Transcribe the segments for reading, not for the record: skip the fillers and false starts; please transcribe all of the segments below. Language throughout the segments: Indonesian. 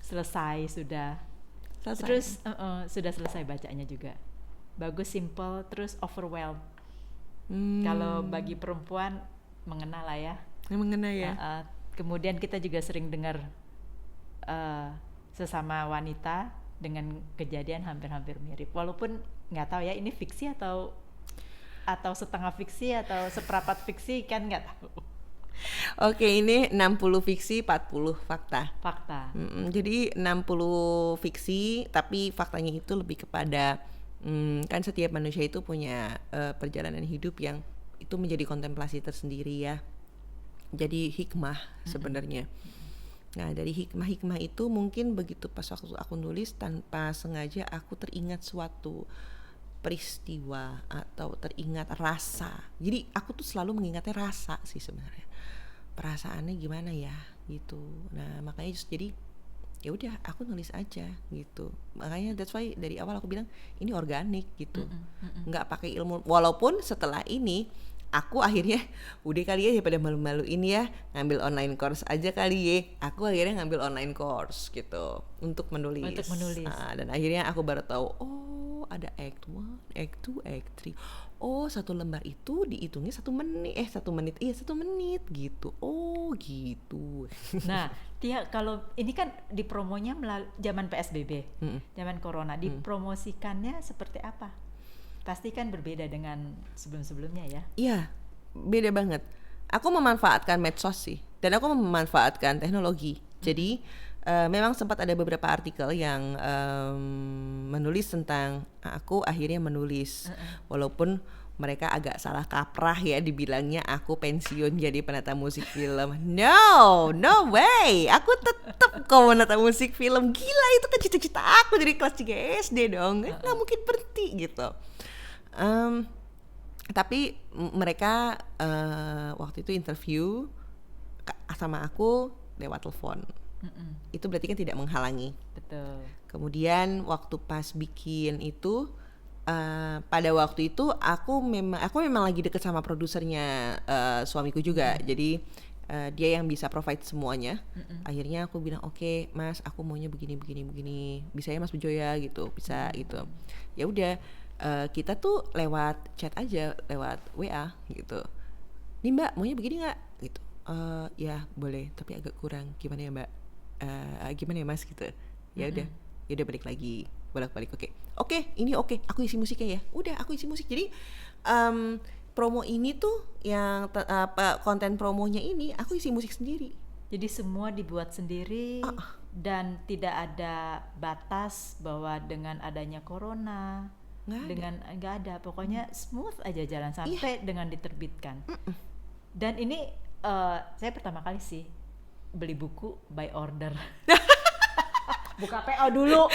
selesai sudah. Selesai. Terus sudah selesai bacanya juga. Bagus, simple, terus overwhelmed. Kalau bagi perempuan mengena lah ya. Mengena ya. Kemudian kita juga sering dengar sesama wanita dengan kejadian hampir-hampir mirip. Walaupun nggak tahu ya ini fiksi atau setengah fiksi atau seperempat fiksi kan nggak tahu. Oke, ini 60 fiksi, 40 fakta. Jadi 60 fiksi, tapi faktanya itu lebih kepada kan setiap manusia itu punya perjalanan hidup yang itu menjadi kontemplasi tersendiri ya. Jadi hikmah sebenarnya. Nah, dari hikmah itu mungkin begitu pas waktu aku nulis tanpa sengaja aku teringat suatu peristiwa atau teringat rasa. Jadi aku tuh selalu mengingatnya rasa sih sebenarnya. Perasaannya gimana ya gitu. Nah, makanya jadi ya udah aku nulis aja gitu. Makanya that's why dari awal aku bilang ini organik gitu. Nggak pakai ilmu, walaupun setelah ini aku akhirnya udah kali ya daripada malu-maluin ya ngambil online course aja kali ya. Aku akhirnya ngambil online course gitu untuk menulis. Dan akhirnya aku baru tahu ada act 1, act 2, act 3. Satu lembar itu dihitungnya 1 menit. 1 menit gitu. Gitu. Nah, Tia, kalau ini kan dipromonya zaman PSBB, zaman corona, dipromosikannya seperti apa? Pasti kan berbeda dengan sebelum-sebelumnya ya? Iya, beda banget. Aku memanfaatkan medsos sih, dan aku memanfaatkan teknologi. Jadi memang sempat ada beberapa artikel yang menulis tentang aku akhirnya menulis, walaupun mereka agak salah kaprah ya dibilangnya aku pensiun jadi penata musik film. No way, aku tetap kok penata musik film. Gila, itu kan cita-cita aku dari kelas 3 SD dong, nggak mungkin berhenti gitu. Tapi mereka waktu itu interview sama aku lewat telepon. Itu berarti kan tidak menghalangi. Betul. Kemudian waktu pas bikin itu pada waktu itu aku memang lagi deket sama produsernya suamiku juga. Jadi dia yang bisa provide semuanya. Akhirnya aku bilang oke, Mas, aku maunya begini. Bisa ya Mas Bejo ya gitu, bisa gitu. Ya udah. Kita tuh lewat chat aja, lewat WA gitu. Nih Mbak, maunya begini nggak? Gitu. Ya boleh, tapi agak kurang. Gimana ya Mbak? Gimana ya Mas gitu. Ya udah, balik lagi, bolak-balik. Oke, ini oke. Aku isi musiknya ya. Udah, aku isi musik. Jadi promo ini tuh yang konten promonya ini aku isi musik sendiri. Jadi semua dibuat sendiri dan tidak ada batas bahwa dengan adanya corona. Nggak ada, pokoknya smooth aja jalan sampai dengan diterbitkan. Dan ini saya pertama kali sih beli buku by order. Buka PO dulu.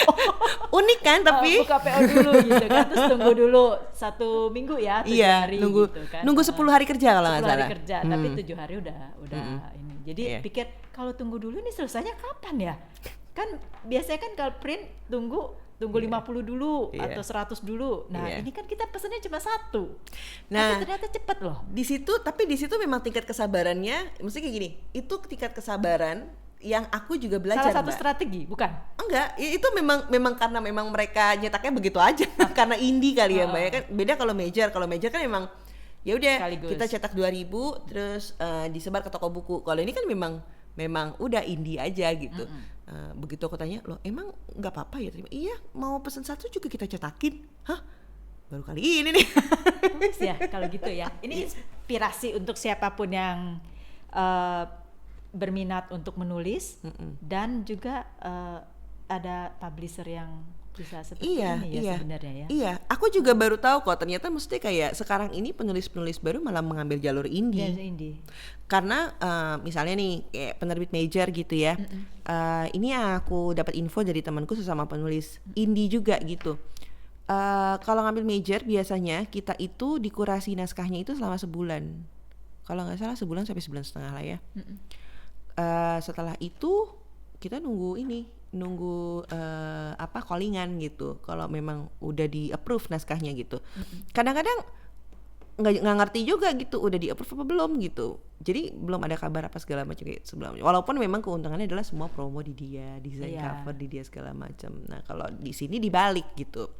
Unik kan tapi buka PO dulu gitu kan, terus tunggu dulu 1 minggu ya, 7 hari nunggu, gitu kan. Nunggu 10 hari kerja kalau nggak 10 hari salah. kerja, tapi 7 hari udah ini. Jadi pikir kalau tunggu dulu ini selesainya kapan ya? Kan biasanya kan kalau print tunggu 50 dulu atau 100 dulu. Nah, ini kan kita pesannya cuma 1. Nah, tapi ternyata cepet loh. Di situ memang tingkat kesabarannya, mesti kayak gini. Itu tingkat kesabaran yang aku juga belajar. Salah satu strategi, bukan? Enggak, itu memang karena memang mereka nyetaknya begitu aja. Karena indie kali ya, Mbak. Ya kan beda kalau major kan memang ya udah kita cetak 2.000 terus disebar ke toko buku. Kalau ini kan memang udah indie aja gitu. Begitu aku tanya, loh emang nggak apa-apa ya? Iya, mau pesan 1 juga kita cetakin. Hah? Baru kali ini nih. Bagus ya kalau gitu ya. Ini inspirasi untuk siapapun yang berminat untuk menulis dan juga ada publisher yang bisa seperti ini ya sebenarnya ya. Iya, aku juga baru tahu kok ternyata mesti kayak sekarang ini penulis-penulis baru malah mengambil jalur indie. Karena misalnya nih kayak penerbit major gitu ya. Ini aku dapat info dari temanku sesama penulis indie juga gitu. Kalau ngambil major biasanya kita itu dikurasi naskahnya itu selama sebulan. Kalau nggak salah sebulan sampai 1,5 bulan lah ya. Setelah itu kita nunggu callingan gitu. Kalau memang udah di approve naskahnya gitu. Kadang-kadang nggak ngerti juga gitu udah di approve apa belum gitu, jadi belum ada kabar apa segala macam kayak sebelumnya, walaupun memang keuntungannya adalah semua promo di dia, desain cover di dia segala macam. Nah kalau di sini dibalik gitu,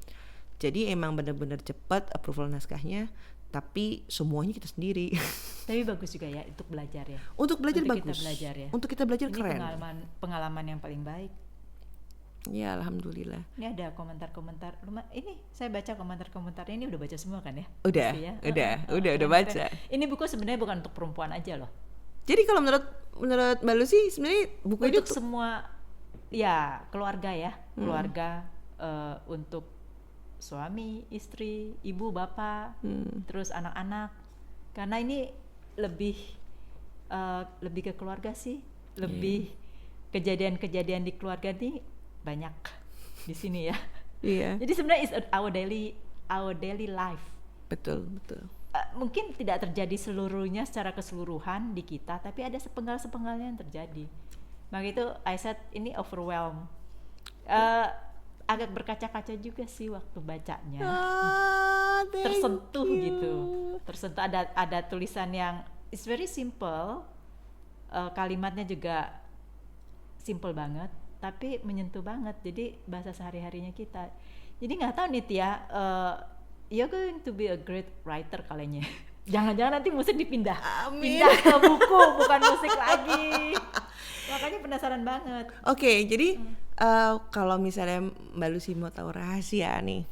jadi emang bener-bener cepat approval naskahnya, tapi semuanya kita sendiri. Tapi bagus juga ya untuk belajar ya. Untuk belajar untuk bagus. Kita belajar ya. Untuk kita belajar ini keren. Pengalaman yang paling baik. Ya alhamdulillah. Ini ada komentar-komentar. Ini saya baca komentar-komentarnya, ini udah baca semua kan ya? Udah, ya? udah baca. Ini buku sebenarnya bukan untuk perempuan aja loh. Jadi kalau menurut Mbak Lucy sebenarnya buku untuk itu semua ya keluarga ya, keluarga untuk suami, istri, ibu, bapak, terus anak-anak. Karena ini lebih ke keluarga sih, lebih kejadian-kejadian di keluarga nih banyak di sini ya. Iya. Jadi sebenarnya is our daily life. Betul. Mungkin tidak terjadi seluruhnya secara keseluruhan di kita, tapi ada sepenggal-sepenggalnya yang terjadi. Maka itu I said ini overwhelm. Agak berkaca-kaca juga sih waktu bacanya. Tersentuh gitu. Tersentuh, ada tulisan yang it's very simple. Kalimatnya juga simple banget, tapi menyentuh banget. Jadi bahasa sehari-harinya kita. Jadi nggak tahu nih Tia, you're going to be a great writer kalinya. Jangan-jangan nanti musik pindah ke buku, bukan musik lagi. Makanya penasaran banget. Oke, jadi kalau misalnya Mbak Lucy mau tahu rahasia nih,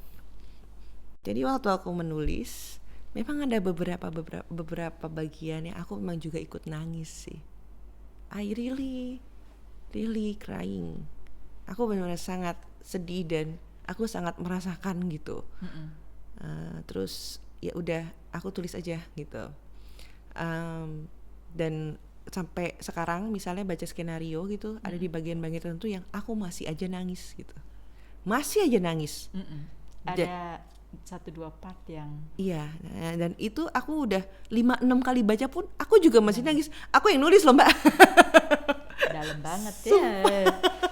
jadi waktu aku menulis memang ada beberapa bagian yang aku memang juga ikut nangis sih. I really crying. Aku benar-benar sangat sedih dan aku sangat merasakan gitu. Terus ya udah aku tulis aja gitu. Dan sampai sekarang misalnya baca skenario gitu, ada di bagian-bagian tertentu yang aku masih aja nangis gitu. Masih aja nangis. Ada 1-2 part yang iya, dan itu aku udah 5-6 kali baca pun aku juga masih nangis. Aku yang nulis loh Mbak. Dalam banget ya.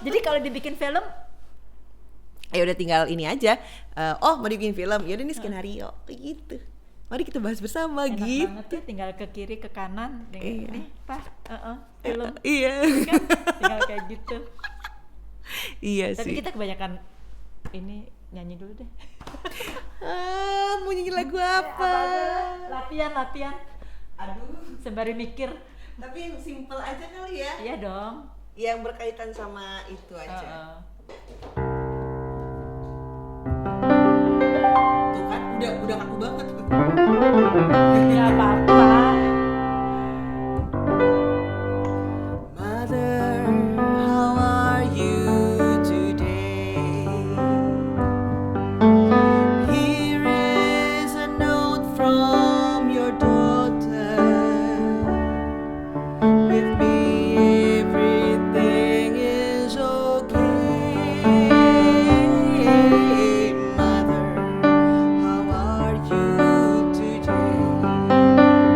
Jadi kalau dibikin film ya udah tinggal ini aja. Mau dibikin film, ya udah ini skenario gitu. Mari kita bahas bersama. Enak gitu. Banget ya, tinggal ke kiri ke kanan, nih Pak, film. Iya. Kan? Tinggal kayak gitu. Iya sih. Tapi kita kebanyakan ini nyanyi dulu deh. Mau nyanyi lagu apa? Latihan. Aduh, sembari mikir. Tapi yang simple aja kali ya. Iya dong. Yang berkaitan sama itu aja. Tuh kan udah kaku banget. Gak apa-apa. Mother, how are you today? Here is a note from your daughter. With me everything is okay. Mother, how are you today?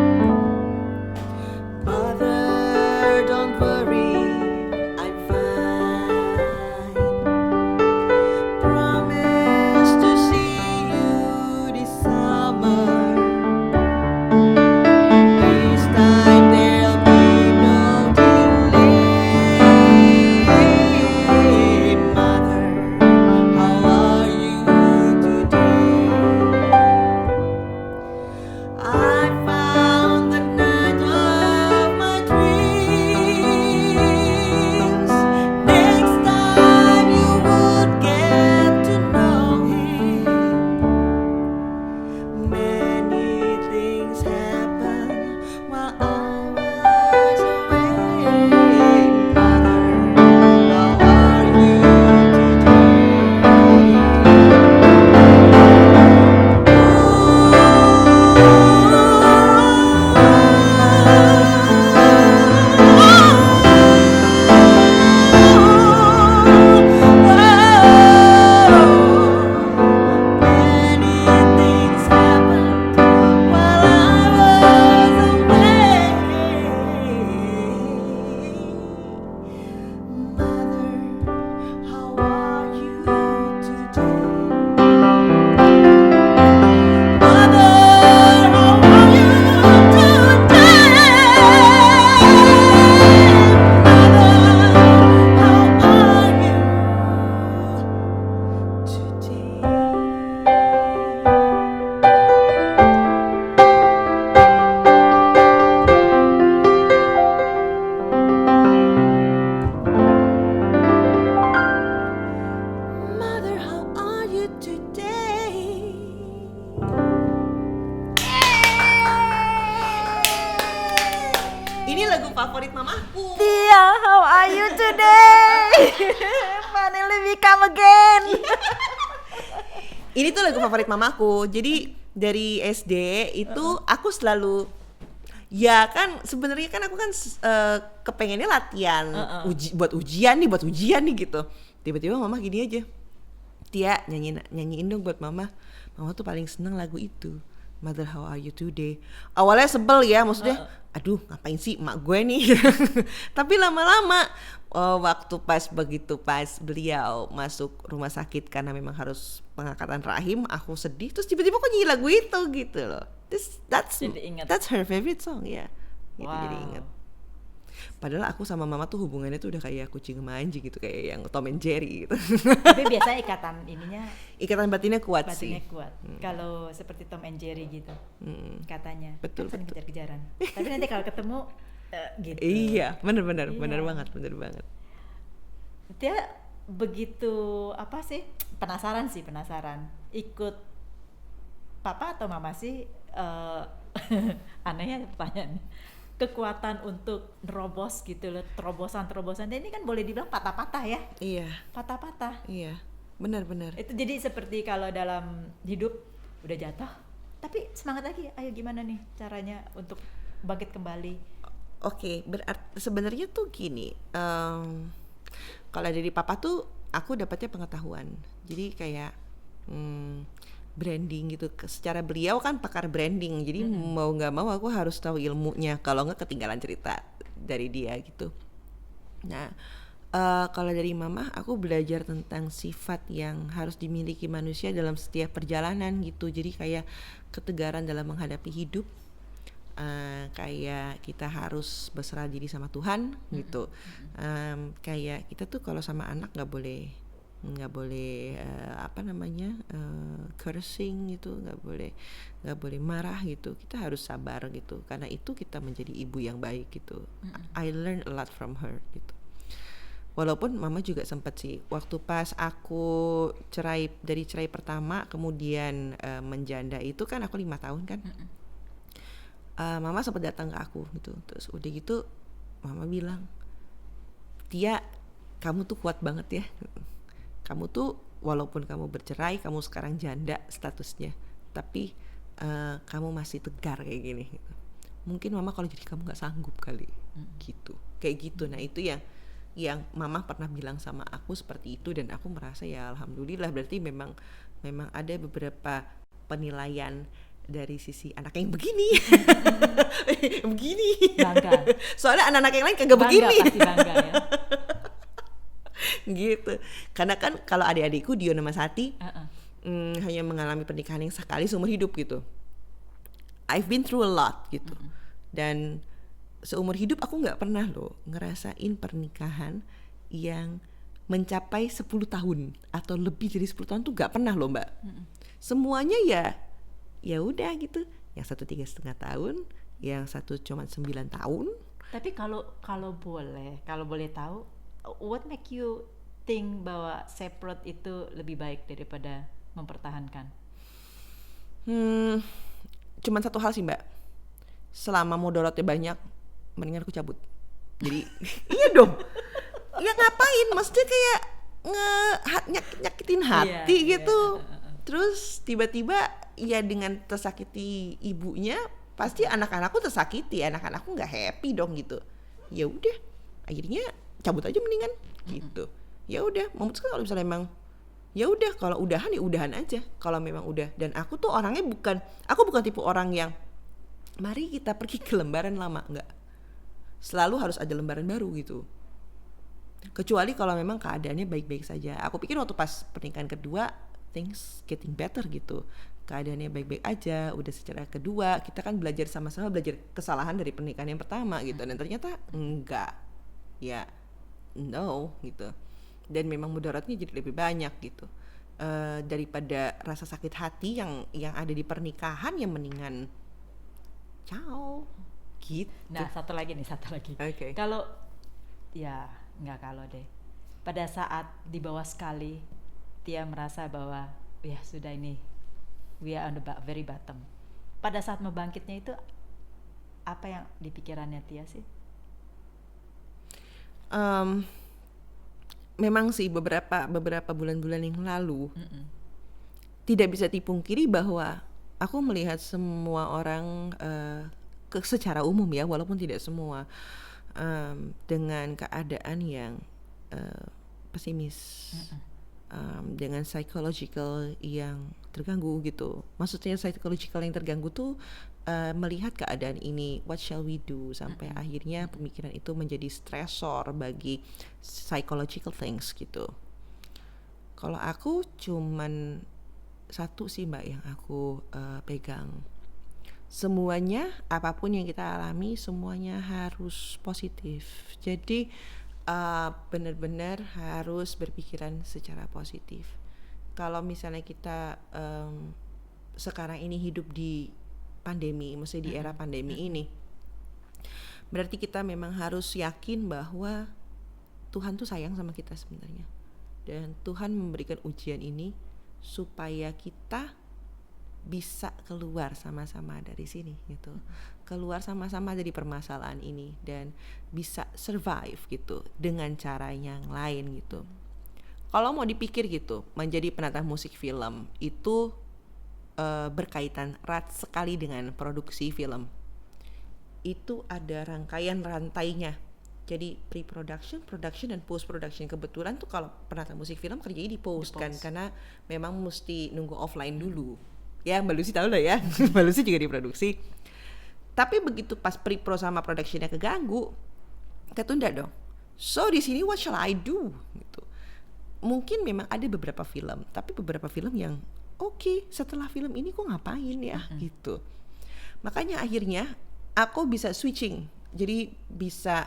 Finally we come again. Ini tuh lagu favorit mamaku. Jadi dari SD itu aku selalu, ya kan sebenarnya kan aku kan kepengennya latihan buat ujian nih gitu. Tiba-tiba mama gini aja, Tia nyanyiin dong buat mama. Mama tuh paling seneng lagu itu, Mother How Are You Today. Awalnya sebel ya, maksudnya aduh ngapain sih emak gue nih. Tapi lama-lama waktu pas beliau masuk rumah sakit karena memang harus pengangkatan rahim, aku sedih, terus tiba-tiba kok nyanyi lagu itu gitu loh. That's her favorite song ya. Gitu, wow. Jadi ingat. Padahal aku sama mama tuh hubungannya tuh udah kayak kucing sama anjing gitu, kayak yang Tom and Jerry gitu. Tapi biasanya ikatan batinnya kuat sih. Kalau seperti Tom and Jerry gitu, katanya. Betul. Kan kejar-kejaran. Tapi nanti kalau ketemu gitu. Iya, bener banget. Dia begitu penasaran. Ikut papa atau mama sih? Anehnya pertanyaannya. Kekuatan untuk nerobos gitu loh, terobosan dan ini kan boleh dibilang patah-patah ya. Iya. Patah-patah. Iya, benar. Itu jadi seperti kalau dalam hidup udah jatuh, tapi semangat lagi. Ayo gimana nih caranya untuk bangkit kembali? Oke, berarti sebenarnya tuh gini. Kalau dari papa tuh aku dapatnya pengetahuan. Jadi kayak branding gitu. Secara beliau kan pakar branding, jadi mau nggak mau aku harus tahu ilmunya, kalau nggak ketinggalan cerita dari dia gitu. Nah, kalau dari mama aku belajar tentang sifat yang harus dimiliki manusia dalam setiap perjalanan gitu. Jadi kayak ketegaran dalam menghadapi hidup, kayak kita harus berserah diri sama Tuhan gitu. Kayak kita tuh kalau sama anak nggak boleh cursing gitu, nggak boleh marah gitu. Kita harus sabar gitu, karena itu kita menjadi ibu yang baik gitu. I learned a lot from her gitu. Walaupun mama juga sempat sih waktu pas aku cerai pertama kemudian menjanda itu kan aku 5 tahun kan. Mama sempat datang ke aku gitu, terus udah gitu mama bilang, Tia, kamu tuh kuat banget ya. Kamu tuh walaupun kamu bercerai, kamu sekarang janda statusnya, tapi kamu masih tegar kayak gini gitu. Mungkin mama kalau jadi kamu nggak sanggup kali gitu, kayak gitu. Nah itu yang mama pernah bilang sama aku seperti itu, dan aku merasa ya alhamdulillah, berarti memang ada beberapa penilaian dari sisi anak yang begini. Begini bangga, soalnya anak-anak yang lain kagak begini. Pasti bangga ya. Gitu, karena kan kalau adik-adikku Dion sama Sati hanya mengalami pernikahan yang sekali seumur hidup gitu. I've been through a lot gitu. Dan seumur hidup aku nggak pernah loh ngerasain pernikahan yang mencapai 10 tahun atau lebih dari 10 tahun tuh nggak pernah loh Mbak. Semuanya ya udah gitu, yang satu 3,5 tahun, yang satu cuma 9 tahun. Tapi kalau boleh tahu, what make you think bahwa separate itu lebih baik daripada mempertahankan? Cuman satu hal sih Mbak, selama mudaratnya banyak, mendingan aku cabut. Jadi iya dong, ya ngapain, maksudnya kayak nyakitin hati gitu. Terus tiba-tiba ya dengan tersakiti ibunya, pasti anak-anakku tersakiti, anak-anakku nggak happy dong gitu. Ya udah, akhirnya cabut aja mendingan gitu. Ya udah, memutuskan kalau misalnya emang ya udah, kalau udahan ya udahan aja. Kalau memang udah, dan aku tuh orangnya bukan tipe orang yang mari kita pergi ke lembaran lama, enggak. Selalu harus ada lembaran baru gitu. Kecuali kalau memang keadaannya baik-baik saja. Aku pikir waktu pas pernikahan kedua things getting better gitu. Keadaannya baik-baik aja, udah secara kedua kita kan belajar sama-sama, belajar kesalahan dari pernikahan yang pertama gitu. Dan ternyata enggak. Ya no gitu, dan memang mudaratnya jadi lebih banyak gitu, daripada rasa sakit hati yang ada di pernikahan, yang mendingan ciao gitu. Nah satu lagi okay. Kalau ya nggak, kalau deh pada saat di bawah sekali Tia merasa bahwa ya sudah, ini we are on the very bottom, pada saat membangkitnya itu apa yang di pikirannya Tia sih? memang sih beberapa bulan-bulan yang lalu tidak bisa dipungkiri bahwa aku melihat semua orang secara umum ya, walaupun tidak semua, dengan keadaan yang pesimis, dengan psychological yang terganggu gitu. Maksudnya psychological yang terganggu tuh melihat keadaan ini, what shall we do, sampai akhirnya pemikiran itu menjadi stresor bagi psychological things gitu. Kalau aku cuman satu sih Mbak yang aku pegang, semuanya apapun yang kita alami semuanya harus positif. Jadi benar-benar harus berpikiran secara positif. Kalau misalnya kita sekarang ini hidup di pandemi, maksudnya di era pandemi ini, berarti kita memang harus yakin bahwa Tuhan tuh sayang sama kita sebenarnya, dan Tuhan memberikan ujian ini supaya kita bisa keluar sama-sama dari sini gitu, keluar sama-sama dari permasalahan ini dan bisa survive gitu dengan cara yang lain gitu. Kalau mau dipikir gitu, menjadi penata musik film itu berkaitan erat sekali dengan produksi film. Itu ada rantainya. Jadi pre-production, production, dan post-production. Kebetulan tuh kalau penata musik film kerjanya di post kan, karena memang mesti nunggu offline dulu. Ya Mbak Lucy tahu lah ya, Mbak Lucy juga diproduksi. Tapi begitu pas pre-pro sama productionnya keganggu, ketunda dong. So di sini what shall I do? Gitu. Mungkin memang ada beberapa film, tapi beberapa film yang oke, setelah film ini kok ngapain ya gitu. Makanya akhirnya aku bisa switching, jadi bisa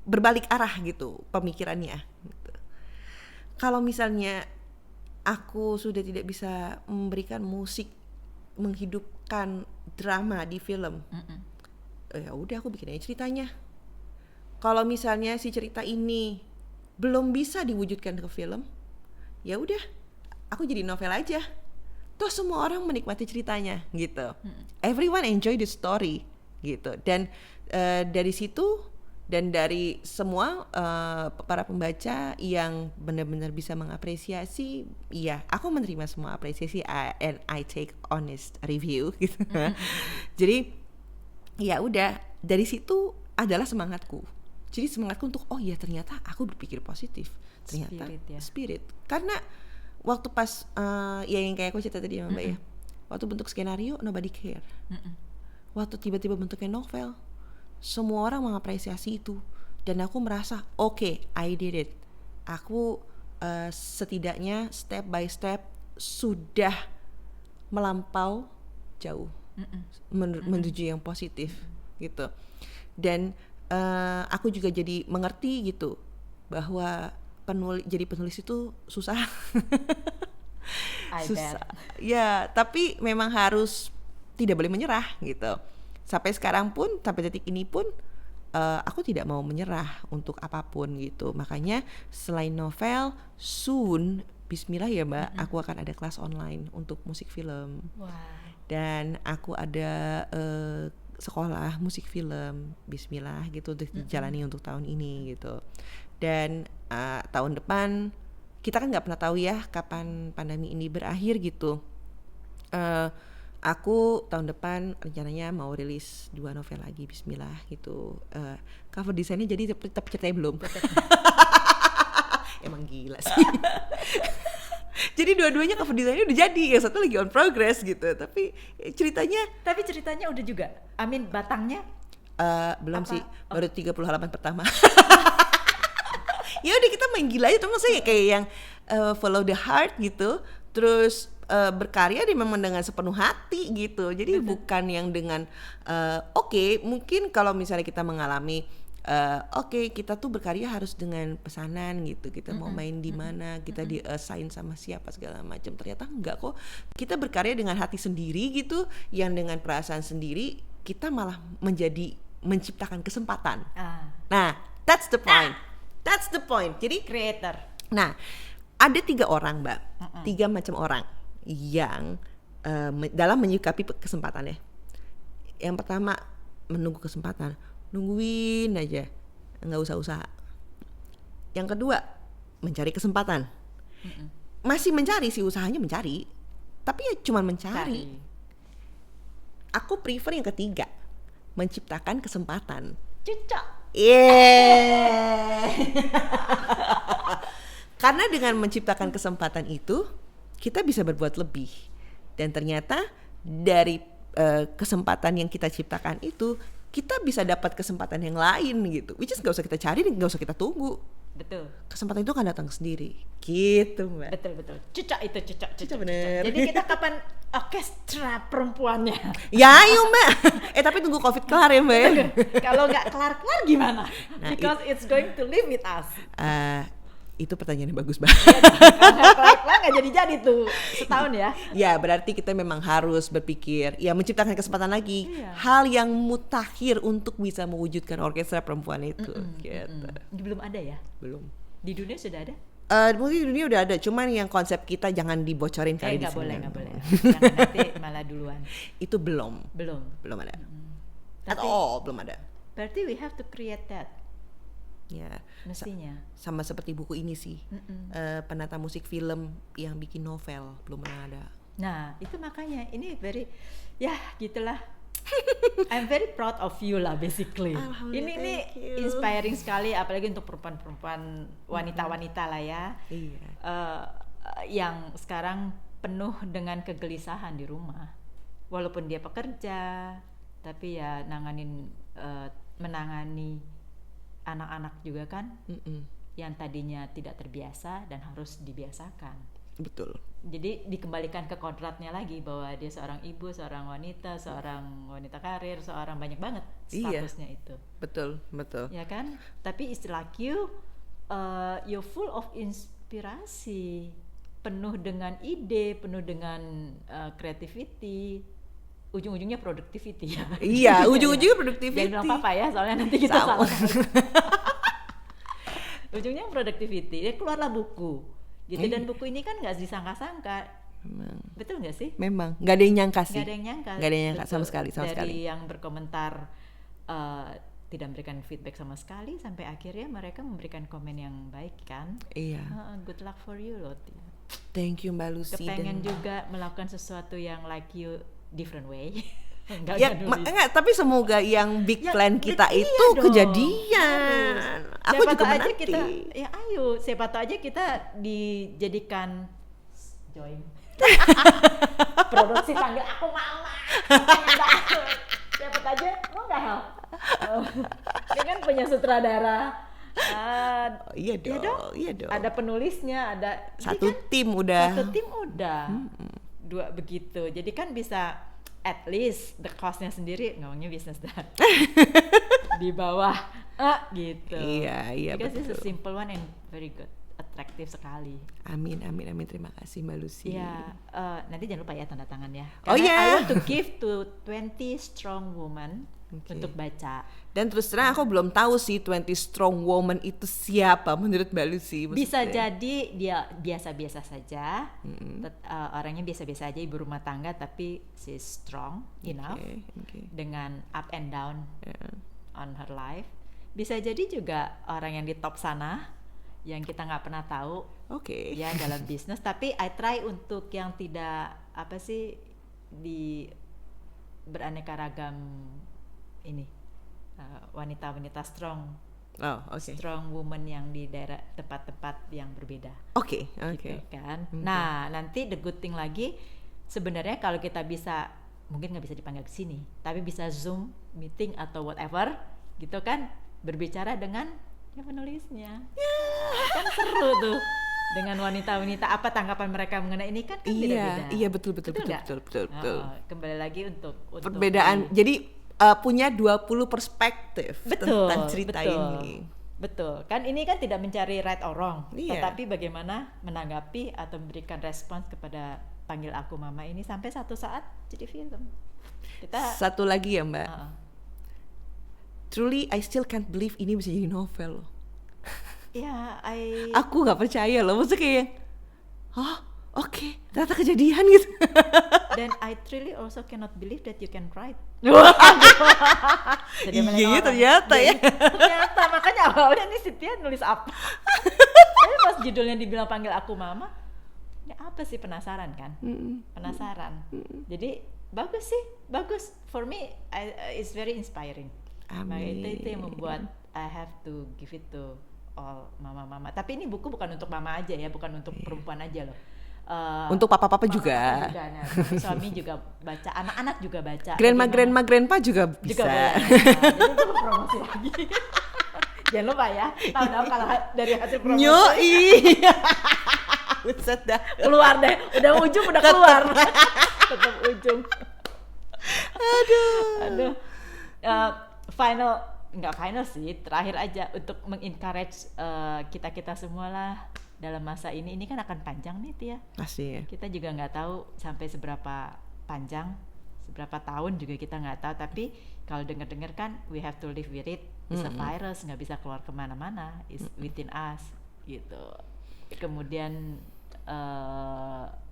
berbalik arah gitu pemikirannya gitu. Kalau misalnya aku sudah tidak bisa memberikan musik menghidupkan drama di film, ya udah aku bikin aja ceritanya. Kalau misalnya si cerita ini belum bisa diwujudkan ke film, ya udah aku jadi novel aja. Toh semua orang menikmati ceritanya gitu. Everyone enjoy the story gitu. Dan dari situ dan dari semua para pembaca yang benar-benar bisa mengapresiasi, iya, aku menerima semua apresiasi and I take honest review gitu. Jadi ya udah, dari situ adalah semangatku. Jadi semangatku untuk oh ya ternyata aku berpikir positif. Ternyata spirit. Karena waktu pas ya yang kayak aku cerita tadi ya Mbak ya, waktu bentuk skenario nobody care. Waktu tiba-tiba bentuknya novel, semua orang mengapresiasi itu, dan aku merasa oke, I did it. Aku setidaknya step by step sudah melampau jauh menuju yang positif gitu. Dan aku juga jadi mengerti gitu bahwa jadi penulis itu susah. Susah. Ya, tapi memang harus tidak boleh menyerah gitu. Sampai sekarang pun, sampai detik ini pun aku tidak mau menyerah untuk apapun gitu. Makanya selain novel, soon bismillah ya Mbak, aku akan ada kelas online untuk musik film. Dan aku ada sekolah musik film, bismillah gitu, dijalani untuk tahun ini gitu. Dan tahun depan kita kan nggak pernah tahu ya kapan pandemi ini berakhir gitu. Aku tahun depan rencananya mau rilis 2 novel lagi, bismillah gitu. Cover desainnya jadi tetap ceritanya belum. Emang gila sih. Jadi dua-duanya cover desainnya udah jadi, yang satu lagi on progress gitu. Tapi ceritanya udah juga. Amin, batangnya belum apa? Sih, baru 30 halaman pertama. Ya udah kita main gila aja, tuh maksudnya kayak yang follow the heart gitu, terus berkarya dia memang dengan sepenuh hati gitu. Jadi bukan yang dengan oke, mungkin kalau misalnya kita mengalami kita tuh berkarya harus dengan pesanan gitu, kita mau main di mana, kita di assign sama siapa segala macam. Ternyata enggak kok, kita berkarya dengan hati sendiri gitu, yang dengan perasaan sendiri kita malah menciptakan kesempatan. Nah, that's the point. That's the point. Jadi creator. Nah, ada 3 orang Mbak, 3 macam orang yang dalam menyikapi kesempatannya. Yang pertama menunggu kesempatan, nungguin aja, nggak usah usaha. Yang kedua, mencari kesempatan. Masih mencari sih, usahanya mencari, tapi ya cuma mencari. Aku prefer yang ketiga, menciptakan kesempatan. Cocok. Karena dengan menciptakan kesempatan itu kita bisa berbuat lebih, dan ternyata dari kesempatan yang kita ciptakan itu kita bisa dapat kesempatan yang lain gitu, which is gak usah kita cari, gak usah kita tunggu. Betul. Kesempatan itu akan datang sendiri, gitu Mbak. Betul. Cocok itu, cocok. Bener. Jadi kita kapan orkestra perempuannya? Ya ayo Mbak. Tapi tunggu COVID kelar ya Mbak. Kalau nggak kelar gimana? Because it's going to live with us. Itu pertanyaannya bagus banget. Kalau kelar nggak jadi tuh setahun ya. Ya berarti kita memang harus berpikir, ya menciptakan kesempatan lagi, hal yang mutakhir untuk bisa mewujudkan orkestra perempuan itu. Gitu. Belum ada ya? Belum. Di dunia sudah ada? Mungkin di dunia udah ada, cuman yang konsep kita jangan dibocorin kali di sini. Nggak boleh. Jangan nanti malah duluan. Itu belum ada. Belum ada. Berarti we have to create that. Ya, mestinya. Sama seperti buku ini sih, penata musik film yang bikin novel belum pernah ada. Nah itu makanya ini very, ya gitulah. I'm very proud of you lah basically. Ini inspiring sekali, apalagi untuk perempuan-perempuan, wanita-wanita lah ya. Iya. Yang sekarang penuh dengan kegelisahan di rumah, walaupun dia pekerja, tapi ya menangani anak-anak juga kan, yang tadinya tidak terbiasa dan harus dibiasakan. Betul. Jadi dikembalikan ke kodratnya lagi, bahwa dia seorang ibu, seorang wanita karir, seorang banyak banget statusnya. Iya, itu. Betul. Ya kan? Tapi istilah you're full of inspirasi, penuh dengan ide, penuh dengan creativity. Ujung-ujungnya productivity ya. Iya, ujung-ujungnya productivity. Jangan bilang apa-apa ya, soalnya nanti kita salah. Ujungnya productivity. Ya keluarlah buku. Gitu, dan buku ini kan nggak disangka-sangka. Memang. Betul nggak sih? Memang. Nggak ada yang nyangka sih. Nggak ada yang nyangka. Nggak ada yang nyangka sama sekali. Dari yang berkomentar tidak memberikan feedback sama sekali, sampai akhirnya mereka memberikan komen yang baik kan. Iya. Good luck for you loh. Thank you Mbak Lucy. Kepengen juga melakukan sesuatu yang like you different way. Enggak, tapi semoga yang big plan kita itu kejadian. Aku juga menanti. Siapa tahu aja kita dijadikan join. Produksi panggil aku mama. Siapa tahu aja, lo nggak hal. Dia kan punya sutradara. Iya dong. Ada penulisnya, ada satu tim udah. Dua begitu, jadi kan bisa at least the cost-nya sendiri, ngomongnya bisnis dah di bawah gitu. Iya because betul. It's a simple one and very good, atraktif sekali. Amin. Terima kasih Mbak Lucy. Ya, nanti jangan lupa ya tanda tangan ya. I want to give to 20 strong women untuk baca. Dan terus terang aku belum tahu sih 20 strong woman itu siapa menurut Mbak Lucy. Bisa jadi dia biasa-biasa saja, orangnya biasa-biasa aja, ibu rumah tangga, tapi she's strong enough dengan up and down on her life. Bisa jadi juga orang yang di top sana yang kita nggak pernah tahu ya dalam bisnis, tapi I try untuk yang tidak di beraneka ragam ini, wanita-wanita strong, strong woman yang di daerah tempat-tempat yang berbeda. Gitu kan. Nah nanti the good thing lagi, sebenarnya kalau kita bisa, mungkin nggak bisa dipanggil ke sini, tapi bisa Zoom meeting atau whatever gitu kan, berbicara dengan penulisnya. Kan seru tuh, dengan wanita-wanita, apa tanggapan mereka mengenai ini kan beda-beda. Iya betul. Kembali lagi untuk perbedaan. Jadi punya 20 perspektif tentang cerita ini. Betul. Kan ini kan tidak mencari right or wrong, tetapi bagaimana menanggapi atau memberikan respons kepada Panggil Aku Mama ini sampai satu saat jadi film. Satu lagi ya Mbak. Truly I still can't believe ini bisa jadi novel loh. Aku nggak percaya loh, maksudnya kayak ternyata kejadian gitu. then I truly also cannot believe that you can write. Jadi iya ternyata ya. Ternyata makanya awalnya nih Cynthia nulis apa? Tapi pas judulnya dibilang panggil aku mama, ya apa sih, penasaran kan? Penasaran. Jadi bagus sih, bagus. For me, it's very inspiring. Amin. Itu yang membuat I have to give it to all mama-mama. Tapi ini buku bukan untuk mama aja ya, bukan untuk perempuan aja loh. Untuk papa-papa juga. Nah, suami juga baca, anak-anak juga baca. Grandpa juga bisa. Boleh. Jadi itu promosi lagi. Jangan lupa ya, tahu kalau dari hasil promosi. Yoi. Buset dah. Keluar deh, udah ujung udah keluar. Tetap ujung. Aduh. Nggak final sih, terakhir aja untuk mengencourage kita semua lah dalam masa ini kan akan panjang nih Tia. Pasti ya. Kita juga nggak tahu sampai seberapa panjang, seberapa tahun juga kita nggak tahu. Tapi kalau dengar kan we have to live with it. It's a virus, nggak bisa keluar kemana-mana. It's within us gitu. Kemudian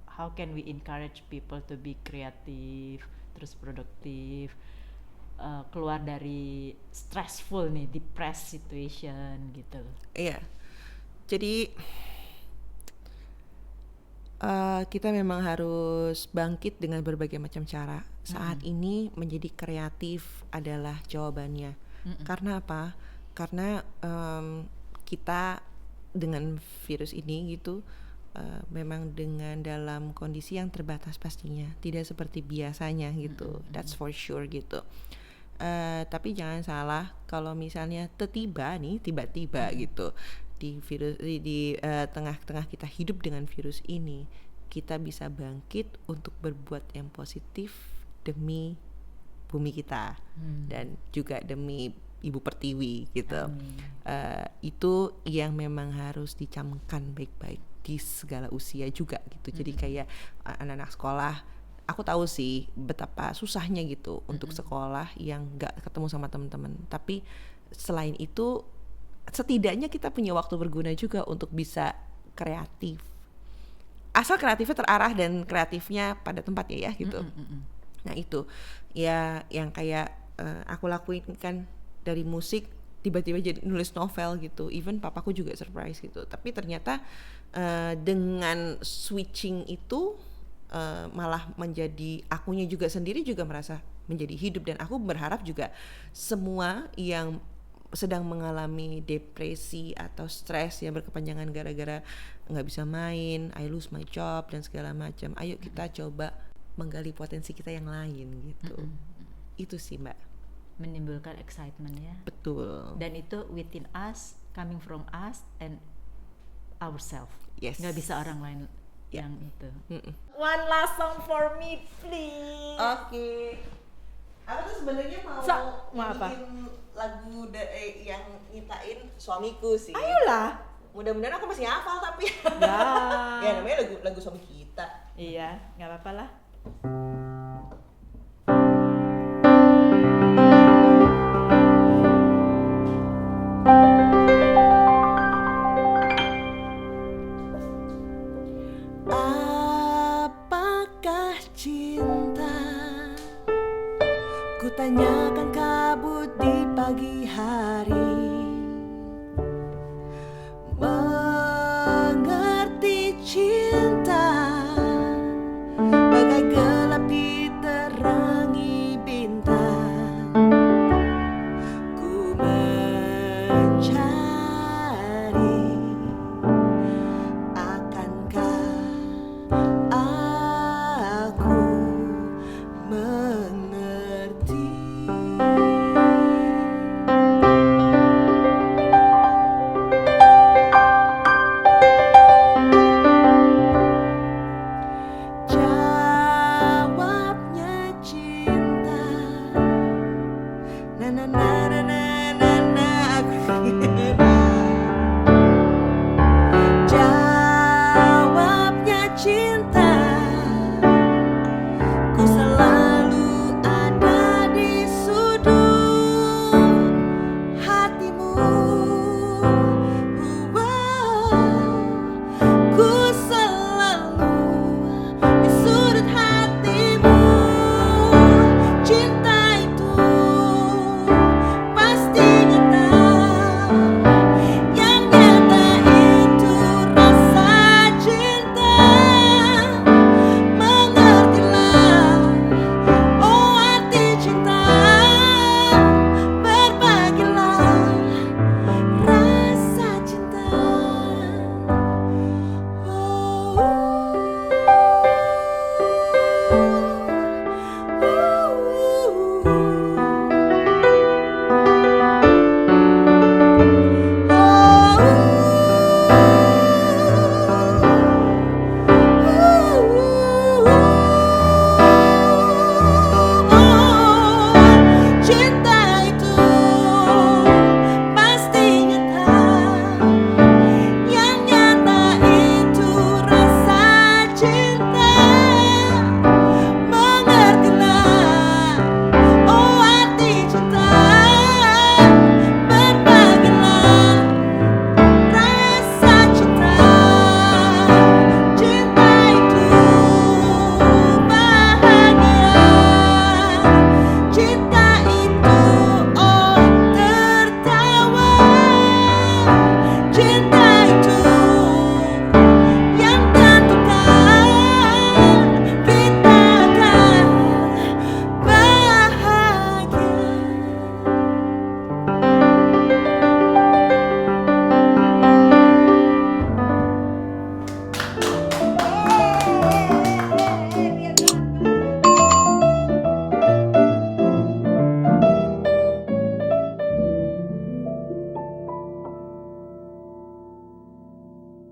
how can we encourage people to be creative, terus produktif, keluar dari stressful nih, depressed situation gitu. Iya. Jadi kita memang harus bangkit dengan berbagai macam cara. Saat ini menjadi kreatif adalah jawabannya. Karena apa? Karena kita dengan virus ini gitu, memang dengan dalam kondisi yang terbatas pastinya, tidak seperti biasanya gitu. That's for sure gitu. Tapi jangan salah, kalau misalnya tiba-tiba gitu di virus di tengah-tengah kita hidup dengan virus ini, kita bisa bangkit untuk berbuat yang positif demi bumi kita dan juga demi Ibu Pertiwi gitu. Itu yang memang harus dicamkan baik-baik di segala usia juga gitu. Jadi kayak anak-anak sekolah, aku tahu sih betapa susahnya gitu untuk sekolah yang nggak ketemu sama teman-teman. Tapi selain itu, setidaknya kita punya waktu berguna juga untuk bisa kreatif. Asal kreatifnya terarah dan kreatifnya pada tempatnya ya gitu. Nah itu ya yang kayak aku lakuin kan, dari musik tiba-tiba jadi nulis novel gitu. Even papaku juga surprise gitu. Tapi ternyata dengan switching itu malah menjadi akunya juga sendiri juga merasa menjadi hidup. Dan aku berharap juga semua yang sedang mengalami depresi atau stres yang berkepanjangan gara-gara nggak bisa main, I lose my job dan segala macam, ayo kita coba menggali potensi kita yang lain gitu. Itu sih Mbak, menimbulkan excitement ya. Betul. Dan itu within us, coming from us and ourselves. Yes. Nggak bisa orang lain yang itu. One last song for me please. Oke. Aku tuh sebenarnya mau apa? Lagu yang nyiptain suamiku sih. Ayolah. Mudah-mudahan aku masih hafal tapi. Ya. Ya namanya lagu suami kita. Iya, nggak apa-apa lah. Apakah cinta? Ku tanyakan kabut di pagi hari.